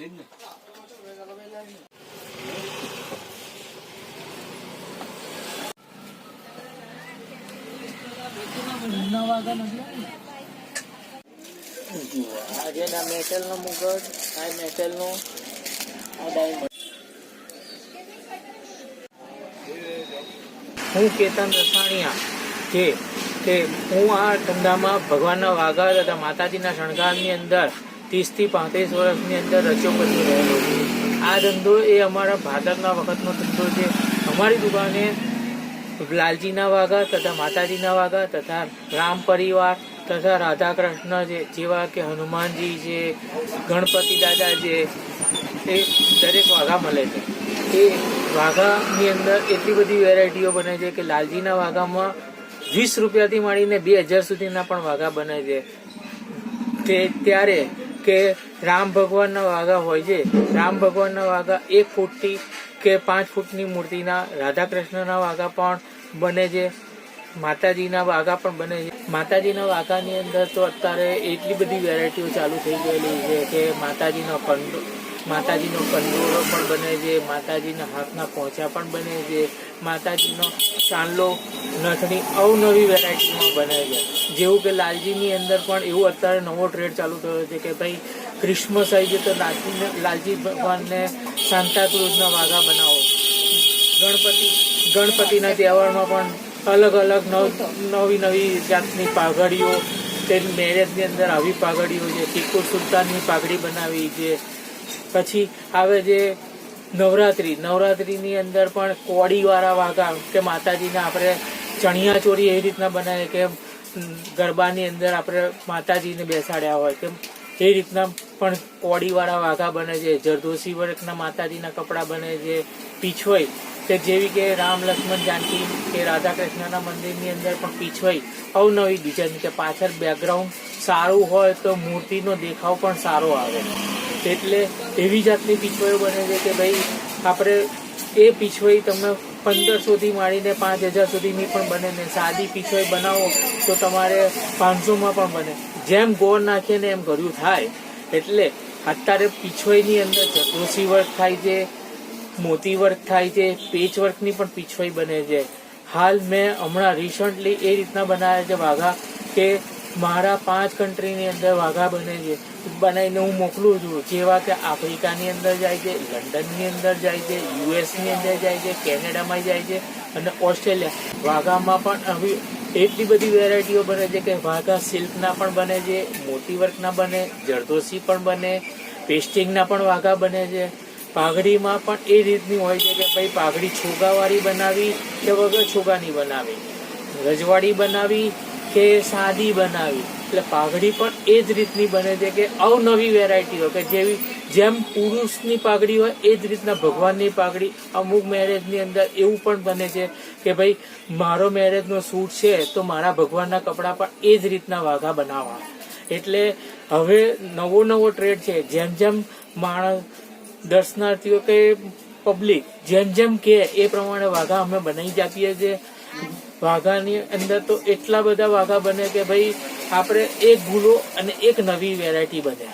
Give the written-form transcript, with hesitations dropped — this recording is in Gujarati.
આજે ના મેટલ નો મુગટ, આ મેટલ નો, આ ડાયમંડ. હું કેતન રસાણિયા કે હું આ ધંધામાં ભગવાનના વાઘા તથા માતાજીના શણગારની અંદર 30 થી 35 વર્ષની અંદર રચ્યો પચ્યો રહેલો છું. આ ધંધો એ અમારા ભાદરના વખતનો ધંધો છે. અમારી દુકાને લાલજીના વાઘા તથા માતાજીના વાઘા તથા રામ પરિવાર તથા રાધા કૃષ્ણ છે, જેવા કે હનુમાનજી છે, ગણપતિ દાદા છે, એ દરેક વાઘા મળે છે. એ વાઘાની અંદર એટલી બધી વેરાયટીઓ બને છે કે લાલજીના વાઘામાં 20 રૂપિયાથી માંડીને 2000 સુધીના પણ વાઘા બને છે. તે ત્યારે કે રામ ભગવાનના વાઘા હોય છે. રામ ભગવાનના વાઘા 1 ફૂટથી કે 5 ફૂટની મૂર્તિના, રાધા કૃષ્ણના વાઘા પણ બને છે, માતાજીના વાઘા પણ બને છે. માતાજીના વાઘાની અંદર તો અત્યારે એટલી બધી વેરાયટીઓ ચાલુ થઈ ગયેલી છે કે માતાજીનો કંડોરો પણ બને છે, માતાજીના હાથના પોંચા પણ બને છે, માતાજીનો ચાંદલો, નથણી અવનવી વેરાયટીમાં બને છે. જેવું કે લાલજીની અંદર પણ એવું અત્યારે નવો ટ્રેડ ચાલુ થયો છે કે ભાઈ ક્રિસમસ આવી છે તો લાલજી ભગવાનને સાન્તાક્રુઝના વાઘા બનાવો. ગણપતિના તહેવારમાં પણ અલગ અલગ નવી જાતની પાઘડીઓ, તે મેરેજની અંદર આવી પાઘડીઓ છે, ટીપુ સુલતાનની પાઘડી બનાવી છે. પછી આવે છે નવરાત્રિની અંદર પણ કોડીવાળા વાઘા કે માતાજીને આપણે ચણિયા ચોરી એવી રીતના બનાવે કે ગરબાની અંદર આપણે માતાજીને બેસાડ્યા હોય કે એ રીતના પણ કોડીવાળા વાઘા બને છે. જરદોશી વર્કના માતાજીના કપડાં બને છે. પીછોઈ કે જેવી કે રામ લક્ષ્મણ જાનકી કે રાધા કૃષ્ણના મંદિરની અંદર પણ પીછોઈ અવનવી ડિઝાઇન કે પાછળ બેકગ્રાઉન્ડ સારું હોય તો મૂર્તિનો દેખાવ પણ સારો આવે. એટલે એવી જાતની પીછોઈઓ બને છે કે ભાઈ આપણે એ પીછોઈ તમે 1500થી માંડીને 5000 સુધીની પણ બને ને સાદી પીછોઈ બનાવો તો તમારે 500માં પણ બને. જેમ ગોળ નાખીએ ને એમ કર્યું થાય. એટલે અત્યારે પીછોઈની અંદર જરદોશી વર્ક થાય છે, મોતી વર્ક થાય છે, પેચ વર્કની પણ પીછોઈ બને છે. હાલ મેં હમણાં રિસન્ટલી એ રીતના બનાવ્યા છે વાઘા કે મારા 5 કન્ટ્રીની અંદર વાઘા બને છે, બનાવીને હું મોકલું છું. જેવા કે આફ્રિકાની અંદર જાય છે, લંડનની અંદર જાય છે, યુએસની અંદર જાય છે, કેનેડામાં જાય છે અને ઓસ્ટ્રેલિયા. વાઘામાં પણ આવી એટલી બધી વેરાયટીઓ બને છે કે વાઘા સિલ્કના પણ બને છે, મોતી વર્કના બને, જરદોશી પણ બને, પેસ્ટિંગના પણ વાઘા બને છે. પાઘડીમાં પણ એ રીતની હોય છે કે ભાઈ પાઘડી છોગાવાળી બનાવી કે વગર છોગાની બનાવી, રજવાડી બનાવી કે સાદી બનાવી. એટલે પાઘડી પણ એ જ રીતની બને છે કે અવનવી વેરાયટીઓ કે જેમ પુરુષની પાઘડી હોય એ જ રીતના ભગવાનની પાઘડી. અમુક મેરેજની અંદર એવું પણ બને છે કે ભાઈ મારો મેરેજનો શૂટ છે તો મારા ભગવાનના કપડાં પણ એ જ રીતના વાઘા બનાવવા. એટલે હવે નવો ટ્રેડ છે. જેમ માણસ દર્શનાર્થીઓ કે પબ્લિક જેમ કે એ પ્રમાણે વાઘા અમે બનાવી જ આપીએ છીએ. વાઘાની અંદર તો એટલા બધા વાઘા બને કે ભાઈ આપણે એક ભૂલો અને એક નવી વેરાયટી બને.